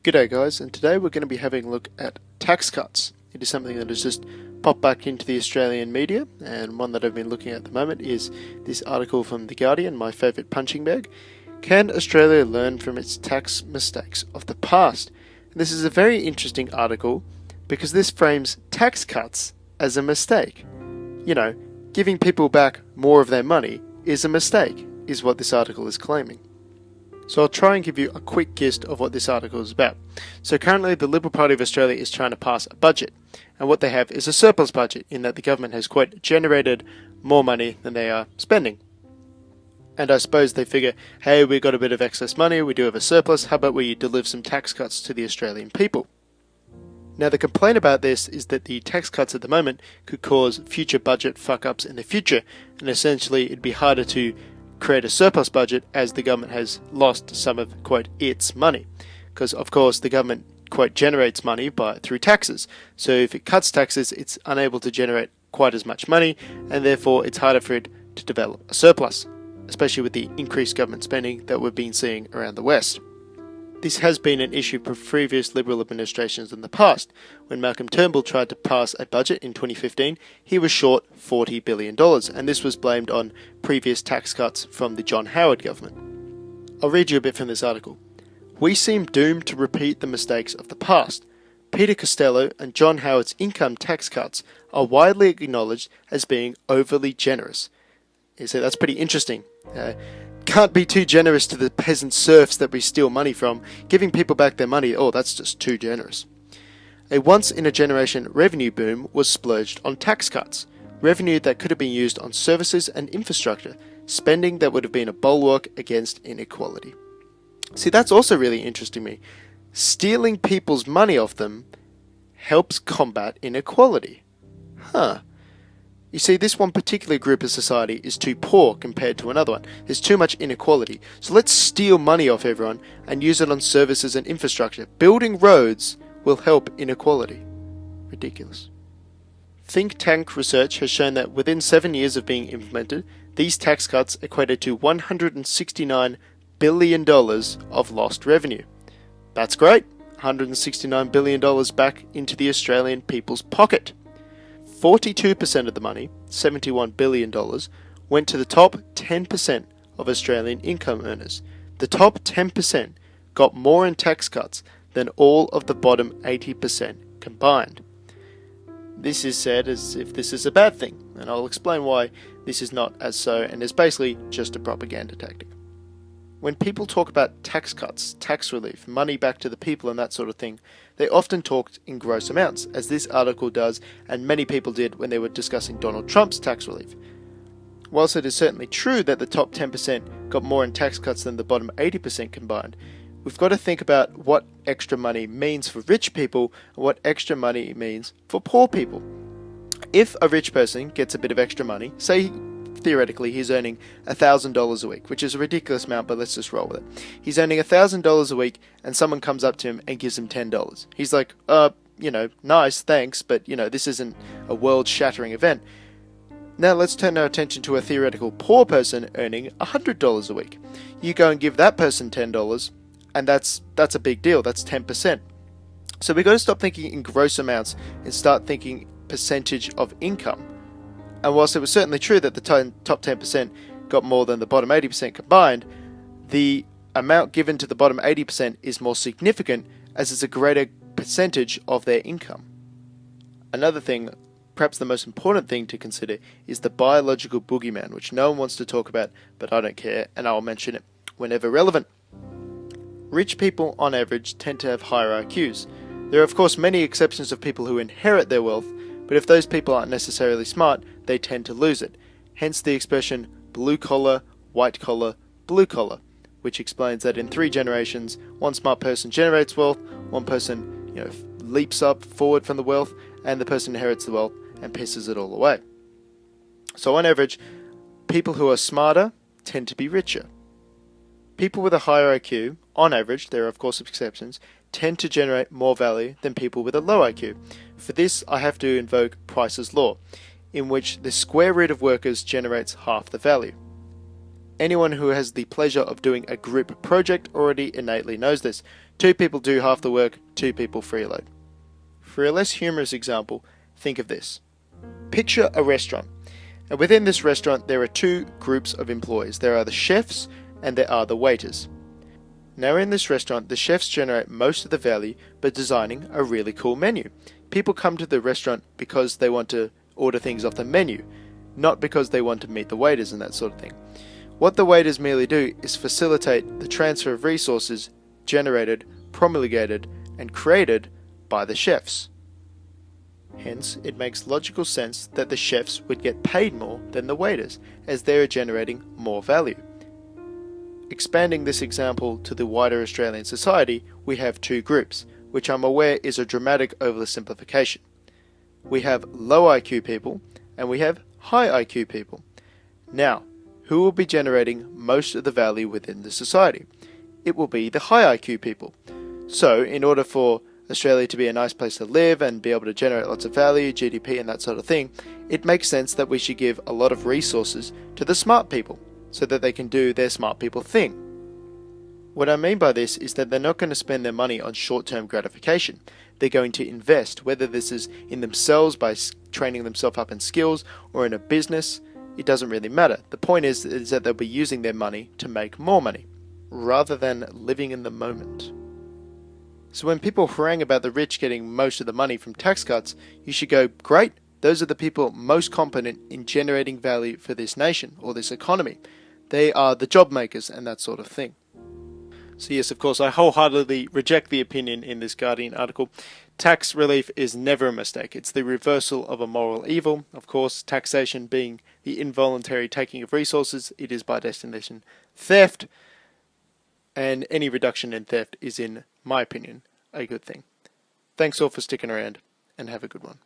G'day guys, and today we're going to be having a look at tax cuts. It is something that has just popped back into the Australian media, and one that I've been looking at the moment is this article from The Guardian, my favourite punching bag. Can Australia learn from its tax mistakes of the past? And this is a very interesting article because this frames tax cuts as a mistake. You know, giving people back more of their money is a mistake, is what this article is claiming. So I'll try and give you a quick gist of what this article is about. So currently the Liberal Party of Australia is trying to pass a budget, and what they have is a surplus budget in that the government has quite generated more money than they are spending. And I suppose they figure, hey, we've got a bit of excess money, we do have a surplus, how about we deliver some tax cuts to the Australian people? Now the complaint about this is that the tax cuts at the moment could cause future budget fuck-ups in the future, and essentially it'd be harder to create a surplus budget as the government has lost some of, quote, its money. Because, of course, the government, quote, generates money through taxes. So if it cuts taxes, it's unable to generate quite as much money, and therefore it's harder for it to develop a surplus, especially with the increased government spending that we've been seeing around the West. This has been an issue for previous Liberal administrations in the past. When Malcolm Turnbull tried to pass a budget in 2015, he was short $40 billion, and this was blamed on previous tax cuts from the John Howard government. I'll read you a bit from this article. We seem doomed to repeat the mistakes of the past. Peter Costello and John Howard's income tax cuts are widely acknowledged as being overly generous. So that's pretty interesting. Can't be too generous to the peasant serfs that we steal money from. Giving people back their money, oh, that's just too generous. A once-in-a-generation revenue boom was splurged on tax cuts. Revenue that could have been used on services and infrastructure. Spending that would have been a bulwark against inequality. See, that's also really interesting to me. Stealing people's money off them helps combat inequality. You see, this one particular group of society is too poor compared to another one. There's too much inequality. So let's steal money off everyone and use it on services and infrastructure. Building roads will help inequality. Ridiculous. Think tank research has shown that within 7 years of being implemented, these tax cuts equated to $169 billion of lost revenue. That's great. $169 billion back into the Australian people's pocket. 42% of the money, $71 billion, went to the top 10% of Australian income earners. The top 10% got more in tax cuts than all of the bottom 80% combined. This is said as if this is a bad thing, and I'll explain why this is not as so, and is basically just a propaganda tactic. When people talk about tax cuts, tax relief, money back to the people and that sort of thing, they often talked in gross amounts, as this article does, and many people did when they were discussing Donald Trump's tax relief. Whilst it is certainly true that the top 10% got more in tax cuts than the bottom 80% combined, we've got to think about what extra money means for rich people and what extra money means for poor people. If a rich person gets a bit of extra money, say theoretically he's earning $1,000 a week, which is a ridiculous amount, but let's just roll with it. He's earning $1,000 a week and someone comes up to him and gives him $10. He's like, nice, thanks, but this isn't a world-shattering event. Now let's turn our attention to a theoretical poor person earning $100 a week. You go and give that person $10, and that's a big deal. That's 10%. So we've got to stop thinking in gross amounts and start thinking percentage of income. And whilst it was certainly true that the top 10% got more than the bottom 80% combined, the amount given to the bottom 80% is more significant as it's a greater percentage of their income. Another thing, perhaps the most important thing to consider, is the biological boogeyman, which no one wants to talk about, but I don't care, and I'll mention it whenever relevant. Rich people, on average, tend to have higher IQs. There are of course many exceptions of people who inherit their wealth, but if those people aren't necessarily smart, they tend to lose it. Hence the expression blue collar, white collar, blue collar, which explains that in 3 generations, one smart person generates wealth, one person leaps up forward from the wealth, and the person inherits the wealth and pisses it all away. So on average, people who are smarter tend to be richer. People with a higher IQ, on average, there are of course exceptions, tend to generate more value than people with a low IQ. For this, I have to invoke Price's law, in which the square root of workers generates half the value. Anyone who has the pleasure of doing a group project already innately knows this. 2 people do half the work, 2 people freeload. For a less humorous example, think of this. Picture a restaurant, and within this restaurant there are 2 groups of employees. There are the chefs and there are the waiters. Now in this restaurant, the chefs generate most of the value by designing a really cool menu. People come to the restaurant because they want to order things off the menu, not because they want to meet the waiters and that sort of thing. What the waiters merely do is facilitate the transfer of resources generated, promulgated, and created by the chefs. Hence, it makes logical sense that the chefs would get paid more than the waiters, as they are generating more value. Expanding this example to the wider Australian society, we have 2 groups, which I'm aware is a dramatic oversimplification. We have low IQ people, and we have high IQ people. Now, who will be generating most of the value within the society? It will be the high IQ people. So, in order for Australia to be a nice place to live and be able to generate lots of value, GDP and that sort of thing, it makes sense that we should give a lot of resources to the smart people, so that they can do their smart people thing. What I mean by this is that they're not going to spend their money on short-term gratification. They're going to invest, whether this is in themselves by training themselves up in skills or in a business. It doesn't really matter. The point is that they'll be using their money to make more money, rather than living in the moment. So when people harangue about the rich getting most of the money from tax cuts, you should go, great, those are the people most competent in generating value for this nation or this economy. They are the job makers and that sort of thing. So yes, of course, I wholeheartedly reject the opinion in this Guardian article. Tax relief is never a mistake. It's the reversal of a moral evil. Of course, taxation being the involuntary taking of resources, it is by definition theft. And any reduction in theft is, in my opinion, a good thing. Thanks all for sticking around, and have a good one.